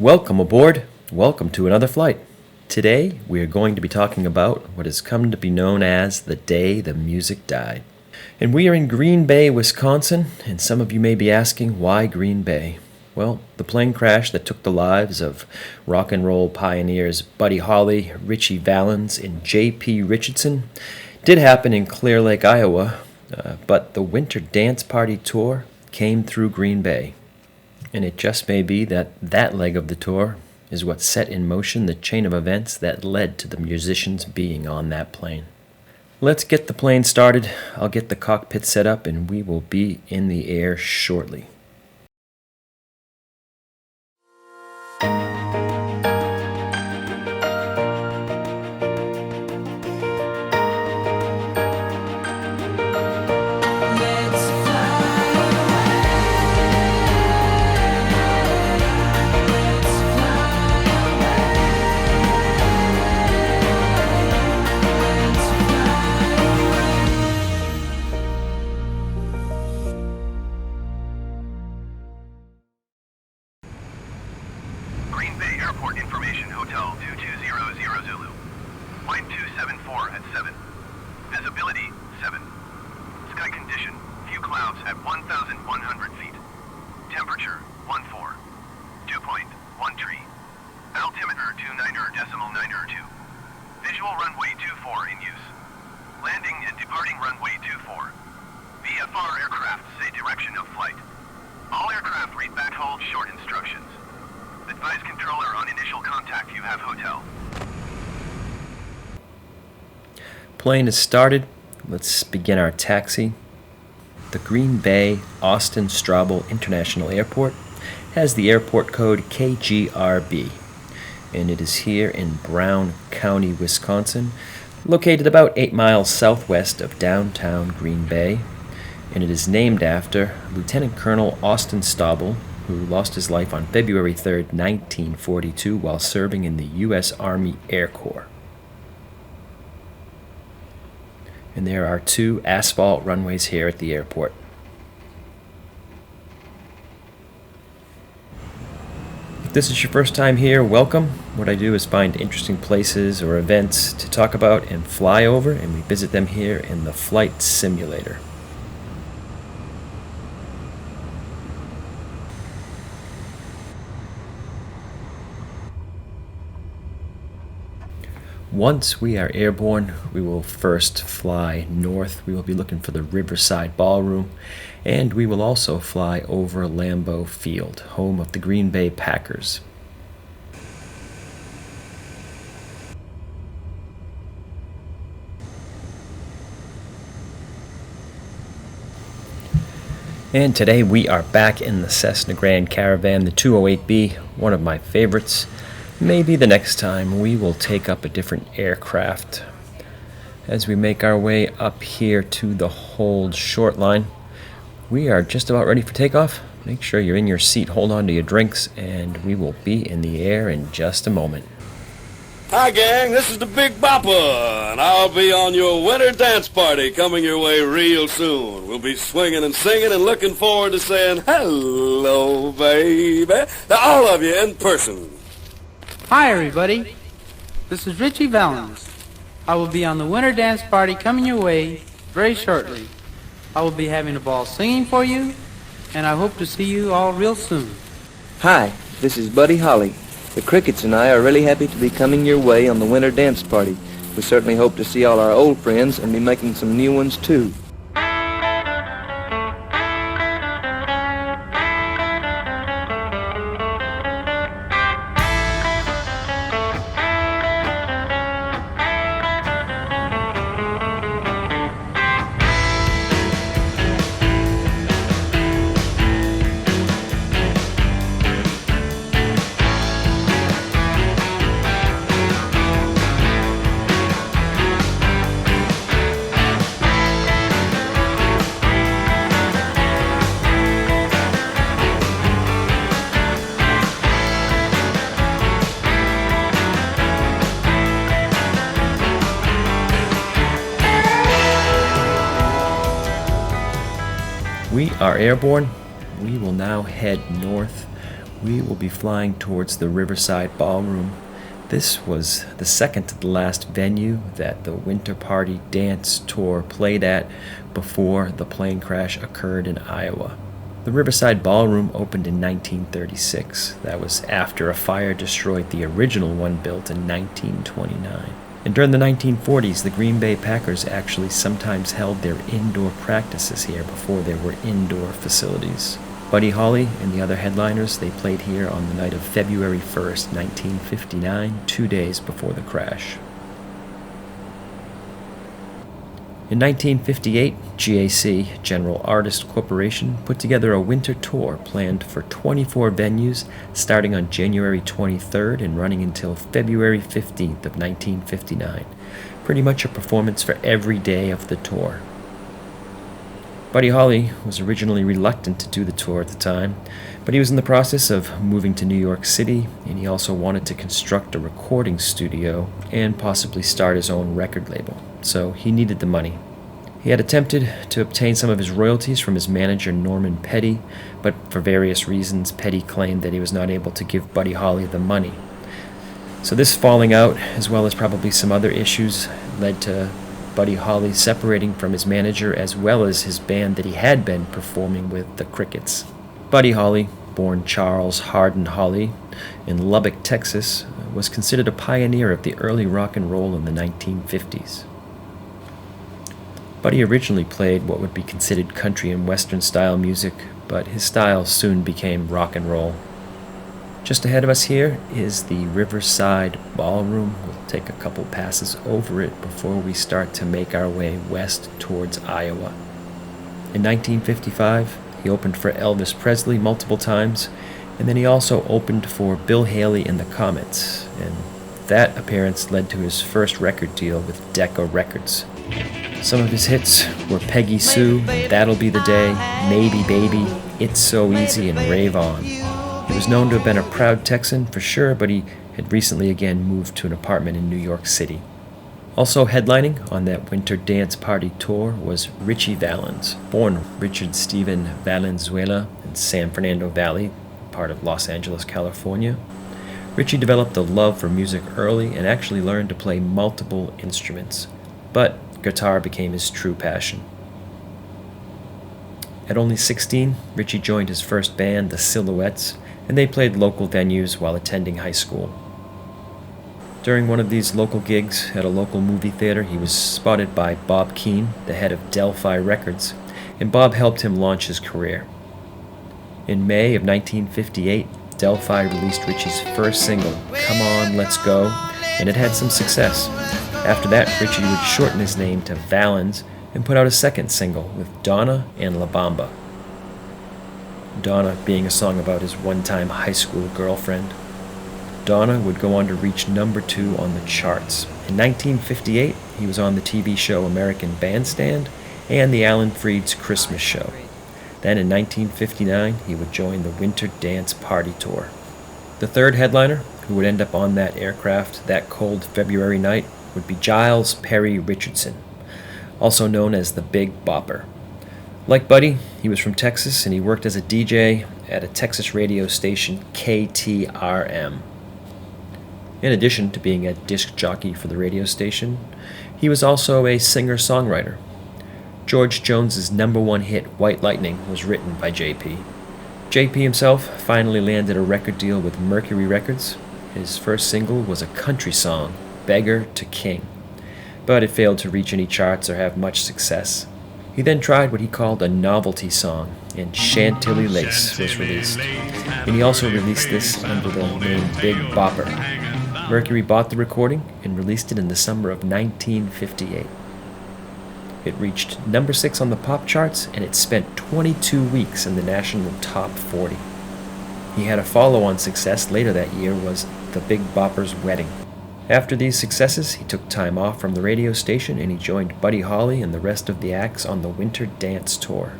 Welcome aboard. Welcome to another flight. Today we are going to be talking about what has come to be known as the day the music died. And we are in Green Bay, Wisconsin, and some of you may be asking, why Green Bay? Well, the plane crash that took the lives of rock and roll pioneers Buddy Holly, Ritchie Valens, and J.P. Richardson did happen in Clear Lake, Iowa, but the Winter Dance Party Tour came through Green Bay. And it just may be that that leg of the tour is what set in motion the chain of events that led to the musicians being on that plane. Let's get the plane started. I'll get the cockpit set up and we will be in the air shortly. Green Bay Airport Information Hotel 2200 Zulu. Flight 274 at 7. Visibility 7. Sky condition, few clouds at 1,100 feet. Temperature 14. Dew point 13. Altimeter 29.902. Visual runway 24 in use. Landing and departing runway 24. VFR aircraft say direction of flight. All aircraft read back hold short instructions. Advise controller on initial contact you have hotel. Plane is started. Let's begin our taxi. The Green Bay Austin Straubel International Airport has the airport code KGRB, and it is here in Brown County, Wisconsin, located about 8 miles southwest of downtown Green Bay, and it is named after Lieutenant Colonel Austin Straubel, who lost his life on February 3, 1942, while serving in the U.S. Army Air Corps. And there are 2 asphalt runways here at the airport. If this is your first time here, welcome. What I do is find interesting places or events to talk about and fly over, and we visit them here in the flight simulator. Once we are airborne, we will first fly north. We will be looking for the Riverside Ballroom, and we will also fly over Lambeau Field, home of the Green Bay Packers. And today we are back in the Cessna Grand Caravan, the 208B, one of my favorites. Maybe the next time we will take up a different aircraft. As we make our way up here to the hold short line, we are just about ready for takeoff. Make sure you're in your seat, hold on to your drinks, and we will be in the air in just a moment. Hi gang, this is the Big Bopper, and I'll be on your winter dance party coming your way real soon. We'll be swinging and singing and looking forward to saying hello, baby, to all of you in person. Hi everybody, this is Richie Valens. I will be on the winter dance party coming your way very shortly. I will be having a ball singing for you, and I hope to see you all real soon. Hi, this is Buddy Holly. The Crickets and I are really happy to be coming your way on the winter dance party. We certainly hope to see all our old friends and be making some new ones too. We are airborne. We will now head north. we will be flying towards the Riverside Ballroom. This was the second to the last venue that the Winter Party Dance Tour played at before the plane crash occurred in Iowa. The Riverside Ballroom opened in 1936. That was after a fire destroyed the original one built in 1929. And during the 1940s, the Green Bay Packers actually sometimes held their indoor practices here before there were indoor facilities. Buddy Holly and the other headliners, they played here on the night of February 1st, 1959, 2 days before the crash. In 1958, GAC, General Artist Corporation, put together a winter tour planned for 24 venues starting on January 23rd and running until February 15th of 1959. Pretty much a performance for every day of the tour. Buddy Holly was originally reluctant to do the tour at the time, but he was in the process of moving to New York City, and he also wanted to construct a recording studio and possibly start his own record label, so he needed the money. He had attempted to obtain some of his royalties from his manager Norman Petty, but for various reasons Petty claimed that he was not able to give Buddy Holly the money. So this falling out, as well as probably some other issues, led to Buddy Holly separating from his manager as well as his band that he had been performing with, the Crickets. Buddy Holly, born Charles Hardin Holly in Lubbock, Texas, was considered a pioneer of the early rock and roll in the 1950s. Buddy originally played what would be considered country and western style music, but his style soon became rock and roll. Just ahead of us here is the Riverside Ballroom. We'll take a couple passes over it before we start to make our way west towards Iowa. In 1955, he opened for Elvis Presley multiple times, and then he also opened for Bill Haley and the Comets, and that appearance led to his first record deal with Decca Records. Some of his hits were Peggy Sue, That'll Be the Day, Maybe Baby, It's So Easy, and Rave On. He was known to have been a proud Texan for sure, but he had recently again moved to an apartment in New York City. Also headlining on that winter dance party tour was Ritchie Valens, born Richard Stephen Valenzuela in San Fernando Valley, part of Los Angeles, California. Ritchie developed a love for music early and actually learned to play multiple instruments, but guitar became his true passion. At only 16, Ritchie joined his first band, the Silhouettes, and they played local venues while attending high school. During one of these local gigs at a local movie theater, he was spotted by Bob Keane, the head of Delphi Records, and Bob helped him launch his career. In May of 1958, Delphi released Ritchie's first single, Come On, Let's Go, and it had some success. After that, Ritchie would shorten his name to Valens and put out a second single with Donna and La Bamba. Donna being a song about his one-time high school girlfriend. Donna would go on to reach number 2 on the charts. In 1958, he was on the TV show American Bandstand and the Alan Freed's Christmas Show. Then in 1959, he would join the Winter Dance Party Tour. The third headliner, who would end up on that aircraft that cold February night, would be Giles Perry Richardson, also known as the Big Bopper. Like Buddy, he was from Texas and he worked as a DJ at a Texas radio station, KTRM. In addition to being a disc jockey for the radio station, he was also a singer-songwriter. George Jones's number 1 hit, White Lightning, was written by JP. JP himself finally landed a record deal with Mercury Records. His first single was a country song, Beggar to King, but it failed to reach any charts or have much success. He then tried what he called a novelty song, and Chantilly Lace was released, and he also released this under the name Big Bopper. Mercury bought the recording and released it in the summer of 1958. It reached number 6 on the pop charts, and it spent 22 weeks in the national top 40. He had a follow-on success later that year was The Big Bopper's Wedding. After these successes, he took time off from the radio station and he joined Buddy Holly and the rest of the acts on the Winter Dance Tour.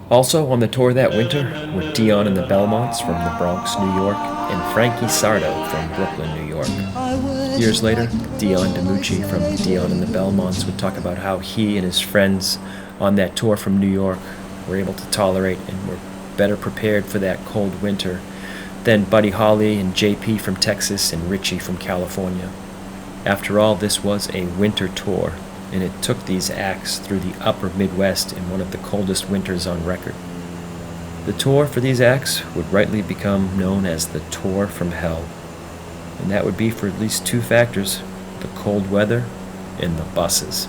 Also on the tour that winter were Dion and the Belmonts from the Bronx, New York, and Frankie Sardo from Brooklyn, New York. Years later, Dion DiMucci from Dion and the Belmonts would talk about how he and his friends on that tour from New York were able to tolerate and were better prepared for that cold winter then Buddy Holly and JP from Texas and Richie from California. After all, this was a winter tour, and it took these acts through the upper Midwest in one of the coldest winters on record. The tour for these acts would rightly become known as the Tour from Hell, and that would be for at least two factors: the cold weather and the buses.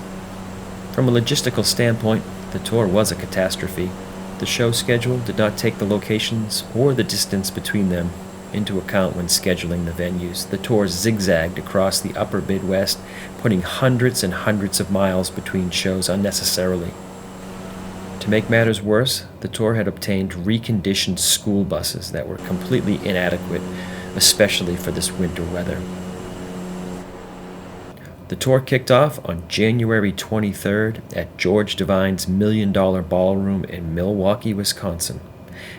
From a logistical standpoint, the tour was a catastrophe. The show schedule did not take the locations or the distance between them into account when scheduling the venues. The tour zigzagged across the upper Midwest, putting hundreds and hundreds of miles between shows unnecessarily. To make matters worse, the tour had obtained reconditioned school buses that were completely inadequate, especially for this winter weather. The tour kicked off on January 23rd at George Devine's $1 Million Ballroom in Milwaukee, Wisconsin,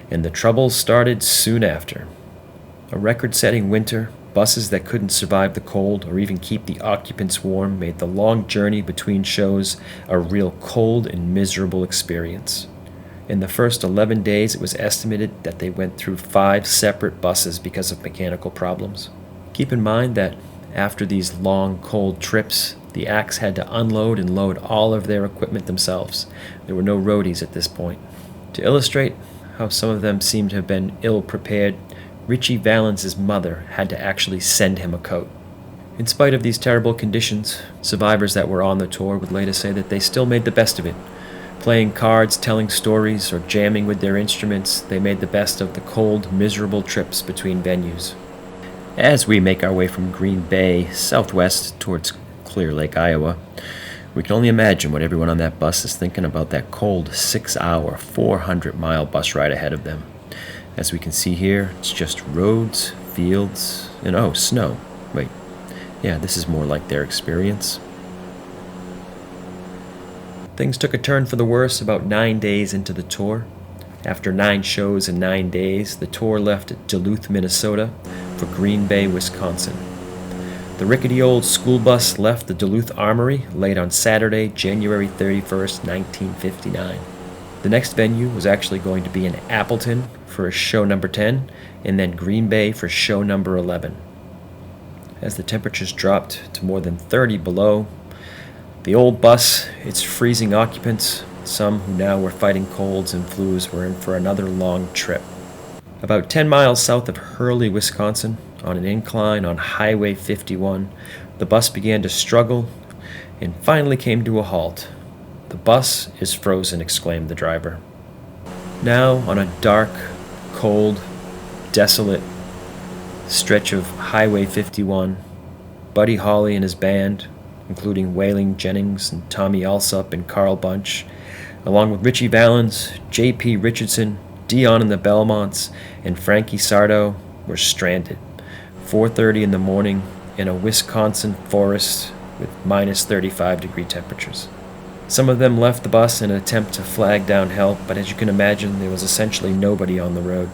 and the troubles started soon after. A record-setting winter, buses that couldn't survive the cold or even keep the occupants warm made the long journey between shows a real cold and miserable experience. In the first 11 days, it was estimated that they went through 5 separate buses because of mechanical problems. Keep in mind that after these long, cold trips, the acts had to unload and load all of their equipment themselves. There were no roadies at this point. To illustrate how some of them seemed to have been ill-prepared, Richie Valens' mother had to actually send him a coat. In spite of these terrible conditions, survivors that were on the tour would later say that they still made the best of it. Playing cards, telling stories, or jamming with their instruments, they made the best of the cold, miserable trips between venues. As we make our way from Green Bay southwest towards Clear Lake, Iowa, we can only imagine what everyone on that bus is thinking about that cold 6-hour, 400-mile bus ride ahead of them. As we can see here, it's just roads, fields, and snow. Wait, yeah, this is more like their experience. Things took a turn for the worse about 9 days into the tour. After 9 shows in 9 days, the tour left Duluth, Minnesota, for Green Bay, Wisconsin. The rickety old school bus left the Duluth Armory late on Saturday, January 31st, 1959. The next venue was actually going to be in Appleton for show number 10, and then Green Bay for show number 11. As the temperatures dropped to more than 30 below, the old bus, its freezing occupants, some who now were fighting colds and flus, were in for another long trip. About 10 miles south of Hurley, Wisconsin, on an incline on Highway 51, the bus began to struggle and finally came to a halt. "The bus is frozen," exclaimed the driver. Now, on a dark, cold, desolate stretch of Highway 51, Buddy Holly and his band, including Waylon Jennings and Tommy Alsop and Carl Bunch, along with Richie Valens, J.P. Richardson, Dion and the Belmonts, and Frankie Sardo, were stranded, 4:30 in the morning, in a Wisconsin forest with minus 35-degree temperatures. Some of them left the bus in an attempt to flag down help, but as you can imagine, there was essentially nobody on the road.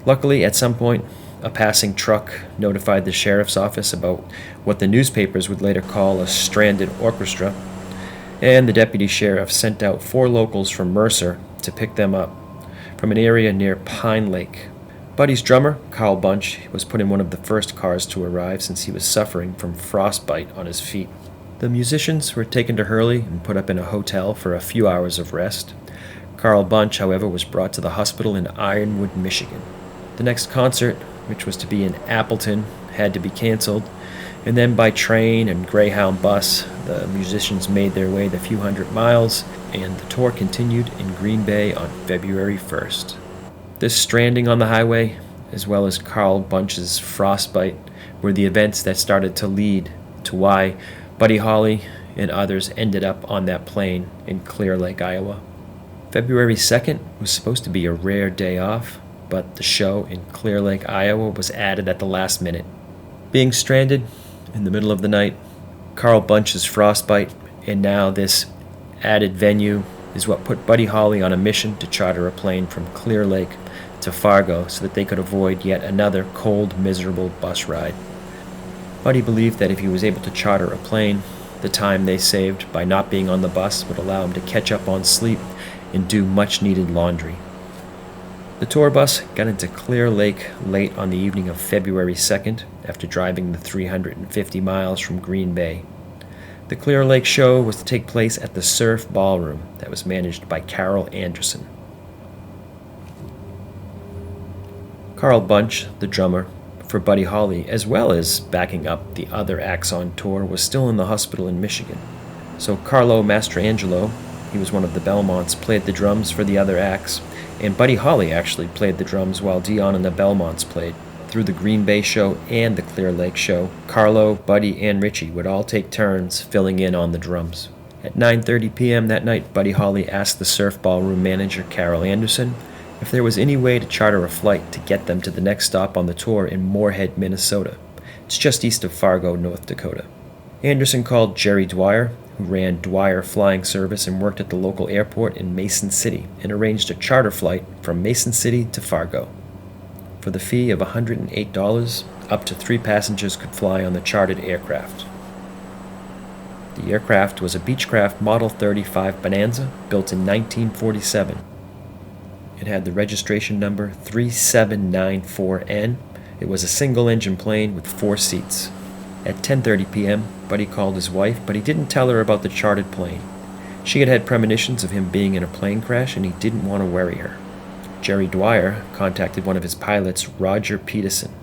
Luckily, at some point, a passing truck notified the sheriff's office about what the newspapers would later call a stranded orchestra, and the deputy sheriff sent out 4 locals from Mercer to pick them up from an area near Pine Lake. Buddy's drummer, Carl Bunch, was put in one of the first cars to arrive since he was suffering from frostbite on his feet. The musicians were taken to Hurley and put up in a hotel for a few hours of rest. Carl Bunch, however, was brought to the hospital in Ironwood, Michigan. The next concert, which was to be in Appleton, had to be canceled, and then by train and Greyhound bus, the musicians made their way the few hundred miles, and the tour continued in Green Bay on February 1st. This stranding on the highway, as well as Carl Bunch's frostbite, were the events that started to lead to why Buddy Holly and others ended up on that plane in Clear Lake, Iowa. February 2nd was supposed to be a rare day off, but the show in Clear Lake, Iowa was added at the last minute. Being stranded in the middle of the night, Carl Bunch's frostbite, and now this added venue is what put Buddy Holly on a mission to charter a plane from Clear Lake to Fargo so that they could avoid yet another cold, miserable bus ride. Buddy believed that if he was able to charter a plane, the time they saved by not being on the bus would allow him to catch up on sleep and do much-needed laundry. The tour bus got into Clear Lake late on the evening of February 2nd after driving the 350 miles from Green Bay. The Clear Lake show was to take place at the Surf Ballroom that was managed by Carol Anderson. Carl Bunch, the drummer for Buddy Holly, as well as backing up the other acts on tour, was still in the hospital in Michigan. So Carlo Mastrangelo, he was one of the Belmonts, played the drums for the other acts, and Buddy Holly actually played the drums while Dion and the Belmonts played. Through the Green Bay show and the Clear Lake show, Carlo, Buddy, and Richie would all take turns filling in on the drums. At 9:30 p.m. that night, Buddy Holly asked the Surf Ballroom manager, Carol Anderson, if there was any way to charter a flight to get them to the next stop on the tour in Moorhead, Minnesota. It's just east of Fargo, North Dakota. Anderson called Jerry Dwyer, who ran Dwyer Flying Service and worked at the local airport in Mason City, and arranged a charter flight from Mason City to Fargo. For the fee of $108, up to 3 passengers could fly on the chartered aircraft. The aircraft was a Beechcraft Model 35 Bonanza, built in 1947. It had the registration number 3794N. It was a single-engine plane with 4 seats. At 10:30 p.m., Buddy called his wife, but he didn't tell her about the chartered plane. She had had premonitions of him being in a plane crash, and he didn't want to worry her. Jerry Dwyer contacted one of his pilots, Roger Peterson.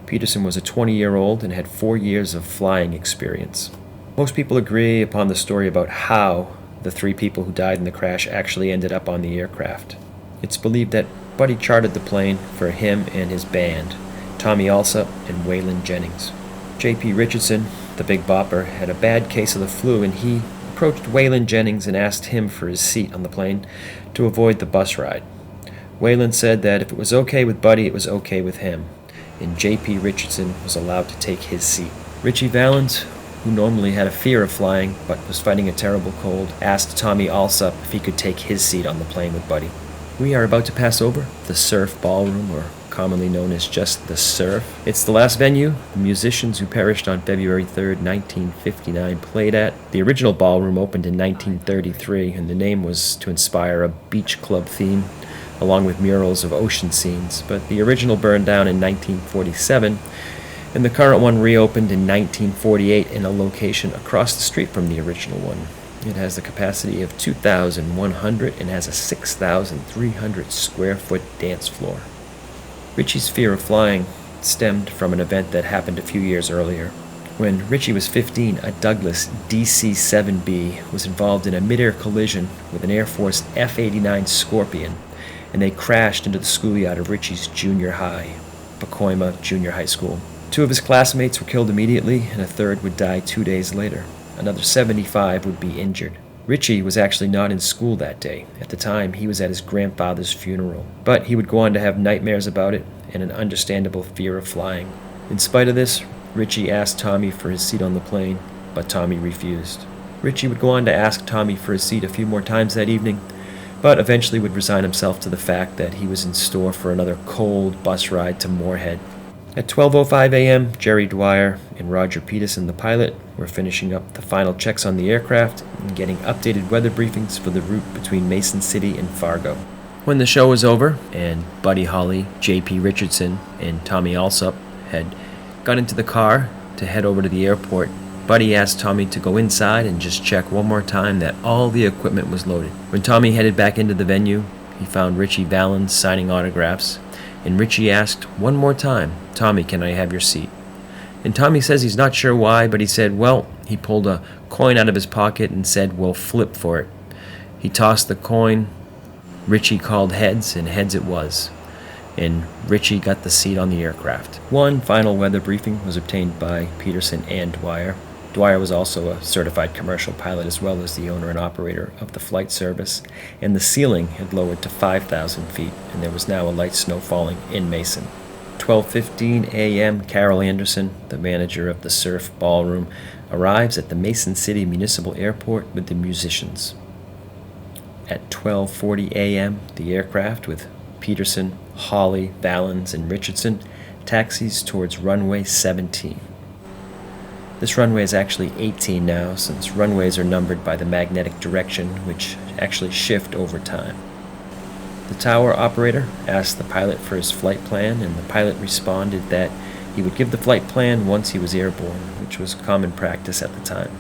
Peterson was a 20-year-old and had 4 years of flying experience. Most people agree upon the story about how the 3 people who died in the crash actually ended up on the aircraft. It's believed that Buddy chartered the plane for him and his band, Tommy Alsop and Waylon Jennings. J.P. Richardson, the Big Bopper, had a bad case of the flu, and he approached Waylon Jennings and asked him for his seat on the plane to avoid the bus ride. Waylon said that if it was okay with Buddy, it was okay with him, and J.P. Richardson was allowed to take his seat. Richie Valens, who normally had a fear of flying but was fighting a terrible cold, asked Tommy Alsop if he could take his seat on the plane with Buddy. We are about to pass over the Surf Ballroom, or commonly known as just the Surf. It's the last venue the musicians who perished on February 3rd, 1959 played at. The original ballroom opened in 1933, and the name was to inspire a beach club theme, along with murals of ocean scenes. But the original burned down in 1947, and the current one reopened in 1948 in a location across the street from the original one. It has the capacity of 2,100 and has a 6,300 square foot dance floor. Richie's fear of flying stemmed from an event that happened a few years earlier. When Richie was 15, a Douglas DC-7B was involved in a mid-air collision with an Air Force F-89 Scorpion, and they crashed into the schoolyard of Richie's junior high, Pacoima Junior High School. 2 of his classmates were killed immediately, and a third would die 2 days later. Another 75 would be injured. Richie was actually not in school that day. At the time, he was at his grandfather's funeral. But he would go on to have nightmares about it and an understandable fear of flying. In spite of this, Richie asked Tommy for his seat on the plane, but Tommy refused. Richie would go on to ask Tommy for his seat a few more times that evening, but eventually would resign himself to the fact that he was in store for another cold bus ride to Moorhead. At 12:05 a.m., Jerry Dwyer and Roger Peterson, the pilot, were finishing up the final checks on the aircraft and getting updated weather briefings for the route between Mason City and Fargo. When the show was over, and Buddy Holly, J.P. Richardson, and Tommy Alsop had got into the car to head over to the airport, Buddy asked Tommy to go inside and just check one more time that all the equipment was loaded. When Tommy headed back into the venue, he found Ritchie Valens signing autographs, and Richie asked one more time, "Tommy, can I have your seat?" And Tommy says he's not sure why, but he said, well, he pulled a coin out of his pocket and said, "We'll flip for it." He tossed the coin. Richie called heads, and heads it was. And Richie got the seat on the aircraft. One final weather briefing was obtained by Peterson and Dwyer. Dwyer was also a certified commercial pilot as well as the owner and operator of the flight service, and the ceiling had lowered to 5,000 feet, and there was now a light snow falling in Mason. 12:15 a.m., Carol Anderson, the manager of the Surf Ballroom, arrives at the Mason City Municipal Airport with the musicians. At 12:40 a.m., the aircraft with Peterson, Holly, Valens, and Richardson taxis towards runway 17. This runway is actually 18 now, since runways are numbered by the magnetic direction, which actually shift over time. The tower operator asked the pilot for his flight plan, and the pilot responded that he would give the flight plan once he was airborne, which was common practice at the time.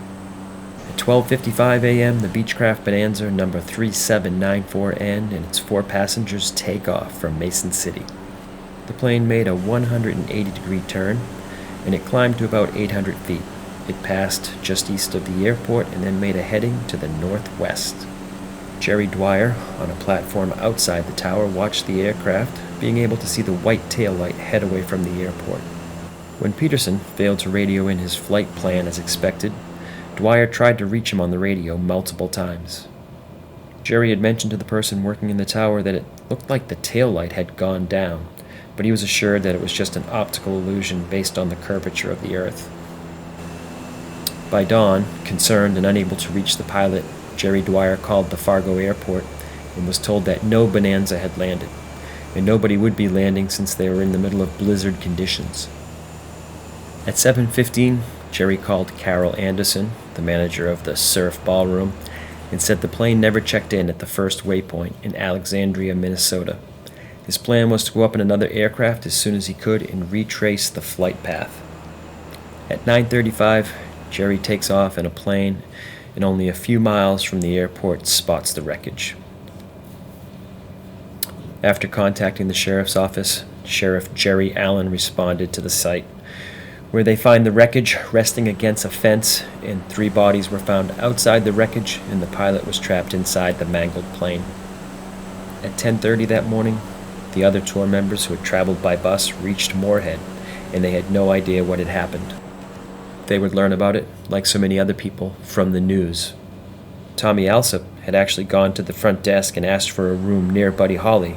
At 12:55 a.m., the Beechcraft Bonanza number 3794N and its 4 passengers take off from Mason City. The plane made a 180-degree turn, and it climbed to about 800 feet. It passed just east of the airport and then made a heading to the northwest. Jerry Dwyer, on a platform outside the tower, watched the aircraft, being able to see the white tail light head away from the airport. When Peterson failed to radio in his flight plan as expected, Dwyer tried to reach him on the radio multiple times. Jerry had mentioned to the person working in the tower that it looked like the tail light had gone down, but he was assured that it was just an optical illusion based on the curvature of the Earth. By dawn, concerned and unable to reach the pilot, Jerry Dwyer called the Fargo airport and was told that no Bonanza had landed, and nobody would be landing since they were in the middle of blizzard conditions. At 7:15, Jerry called Carol Anderson, the manager of the Surf Ballroom, and said the plane never checked in at the first waypoint in Alexandria, Minnesota. His plan was to go up in another aircraft as soon as he could and retrace the flight path. At 9:35, Jerry takes off in a plane and only a few miles from the airport spots the wreckage. After contacting the sheriff's office, Sheriff Jerry Allen responded to the site, where they find the wreckage resting against a fence, and 3 bodies were found outside the wreckage, and the pilot was trapped inside the mangled plane. At 10:30 that morning, the other tour members who had traveled by bus reached Moorhead, and they had no idea what had happened. They would learn about it, like so many other people, from the news. Tommy Alsop had actually gone to the front desk and asked for a room near Buddy Holly,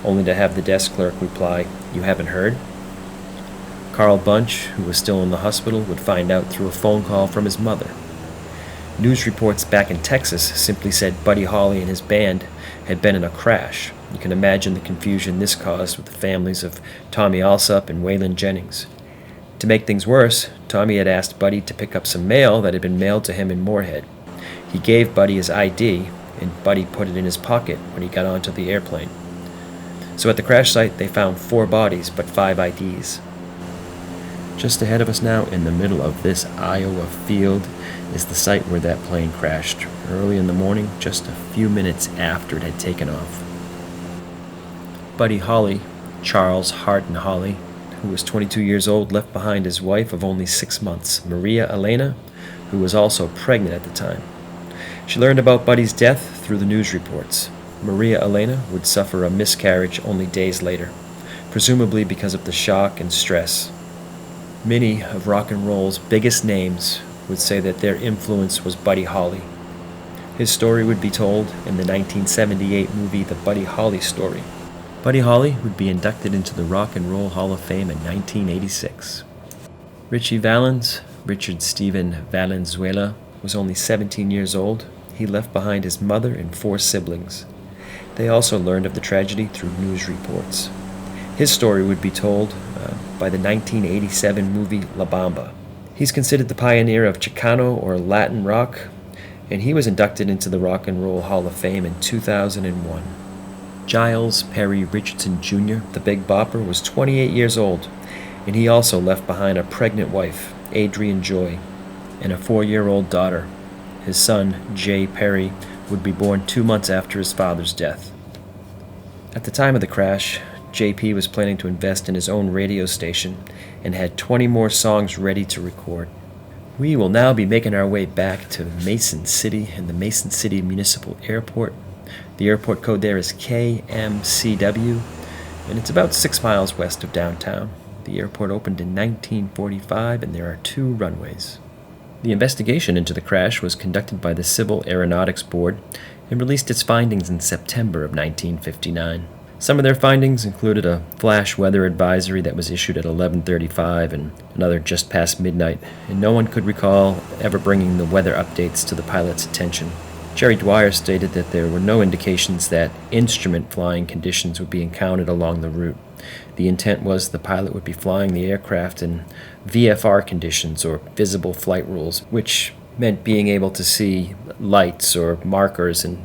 only to have the desk clerk reply, "You haven't heard?" Carl Bunch, who was still in the hospital, would find out through a phone call from his mother. News reports back in Texas simply said Buddy Holly and his band had been in a crash. You can imagine the confusion this caused with the families of Tommy Alsop and Waylon Jennings. To make things worse, Tommy had asked Buddy to pick up some mail that had been mailed to him in Moorhead. He gave Buddy his ID, and Buddy put it in his pocket when he got onto the airplane. So at the crash site, they found 4 bodies, but 5 IDs. Just ahead of us now, in the middle of this Iowa field, is the site where that plane crashed, early in the morning, just a few minutes after it had taken off. Buddy Holly, Charles Hardin Holly, who was 22 years old, left behind his wife of only 6 months, Maria Elena, who was also pregnant at the time. She learned about Buddy's death through the news reports. Maria Elena would suffer a miscarriage only days later, presumably because of the shock and stress. Many of rock and roll's biggest names would say that their influence was Buddy Holly. His story would be told in the 1978 movie The Buddy Holly Story. Buddy Holly would be inducted into the Rock and Roll Hall of Fame in 1986. Richie Valens, Richard Stephen Valenzuela, was only 17 years old. He left behind his mother and 4 siblings. They also learned of the tragedy through news reports. His story would be told by the 1987 movie La Bamba. He's considered the pioneer of Chicano or Latin rock, and he was inducted into the Rock and Roll Hall of Fame in 2001. Giles Perry Richardson Jr., the Big Bopper, was 28 years old, and he also left behind a pregnant wife, Adrienne Joy, and a 4-year-old daughter. His son, Jay Perry, would be born 2 months after his father's death. At the time of the crash, JP was planning to invest in his own radio station and had 20 more songs ready to record. We will now be making our way back to Mason City and the Mason City Municipal Airport. The airport code there is KMCW, and it's about 6 miles west of downtown. The airport opened in 1945, and there are 2 runways. The investigation into the crash was conducted by the Civil Aeronautics Board and released its findings in September of 1959. Some of their findings included a flash weather advisory that was issued at 11:35 and another just past midnight, and no one could recall ever bringing the weather updates to the pilot's attention. Jerry Dwyer stated that there were no indications that instrument flying conditions would be encountered along the route. The intent was the pilot would be flying the aircraft in VFR conditions, or visible flight rules, which meant being able to see lights or markers and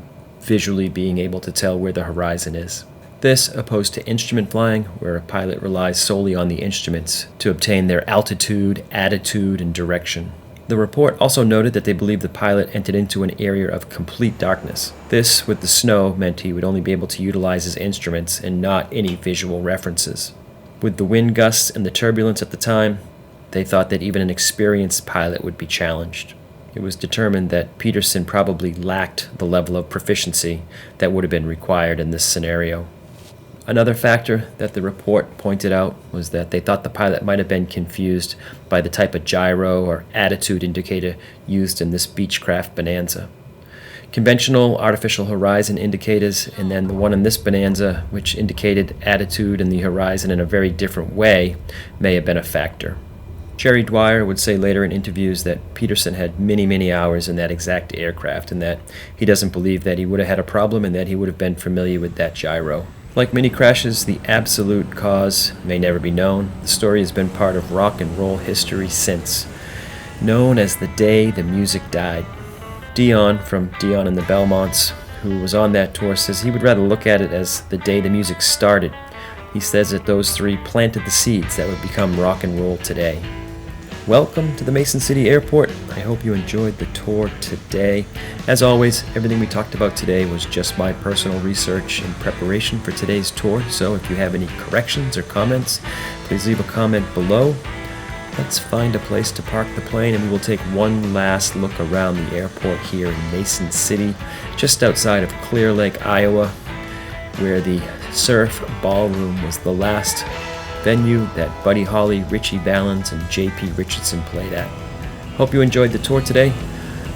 visually being able to tell where the horizon is. This opposed to instrument flying, where a pilot relies solely on the instruments to obtain their altitude, attitude, and direction. The report also noted that they believed the pilot entered into an area of complete darkness. This, with the snow, meant he would only be able to utilize his instruments and not any visual references. With the wind gusts and the turbulence at the time, they thought that even an experienced pilot would be challenged. It was determined that Peterson probably lacked the level of proficiency that would have been required in this scenario. Another factor that the report pointed out was that they thought the pilot might have been confused by the type of gyro or attitude indicator used in this Beechcraft Bonanza. Conventional artificial horizon indicators, and then the one in this Bonanza, which indicated attitude and the horizon in a very different way, may have been a factor. Jerry Dwyer would say later in interviews that Peterson had many, many hours in that exact aircraft, and that he doesn't believe that he would have had a problem and that he would have been familiar with that gyro. Like many crashes, the absolute cause may never be known. The story has been part of rock and roll history since, known as the day the music died. Dion from Dion and the Belmonts, who was on that tour, says he would rather look at it as the day the music started. He says that those three planted the seeds that would become rock and roll today. Welcome to the Mason City Airport. I hope you enjoyed the tour today. As always, everything we talked about today was just my personal research in preparation for today's tour, so if you have any corrections or comments, please leave a comment below. Let's find a place to park the plane and we will take one last look around the airport here in Mason City, just outside of Clear Lake, Iowa, where the Surf Ballroom was the last venue that Buddy Holly, Ritchie Valens, and J.P. Richardson played at. Hope you enjoyed the tour today.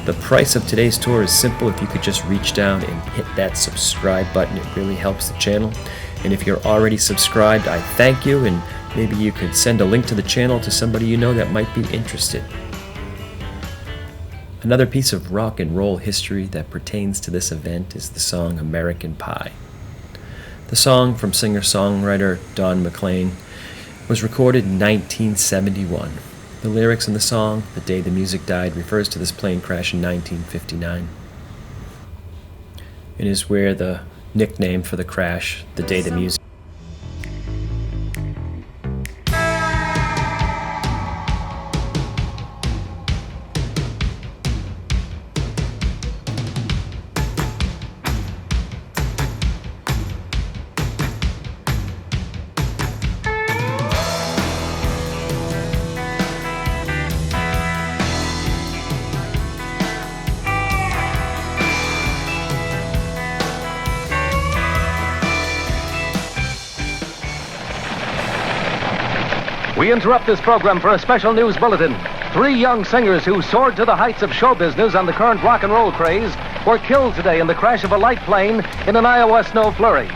The price of today's tour is simple. If you could just reach down and hit that subscribe button, it really helps the channel. And if you're already subscribed, I thank you, and maybe you could send a link to the channel to somebody you know that might be interested. Another piece of rock and roll history that pertains to this event is the song American Pie. The song, from singer-songwriter Don McLean, was recorded in 1971. The lyrics in the song, The Day the Music Died, refers to this plane crash in 1959. It is where the nickname for the crash, The Day the Music We interrupt this program for a special news bulletin. 3 young singers who soared to the heights of show business on the current rock and roll craze were killed today in the crash of a light plane in an Iowa snow flurry.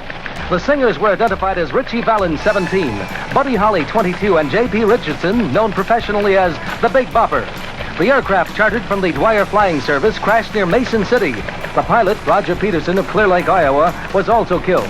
The singers were identified as Richie Valens, 17, Buddy Holly, 22, and J.P. Richardson, known professionally as the Big Bopper. The aircraft, chartered from the Dwyer Flying Service, crashed near Mason City. The pilot, Roger Peterson of Clear Lake, Iowa, was also killed.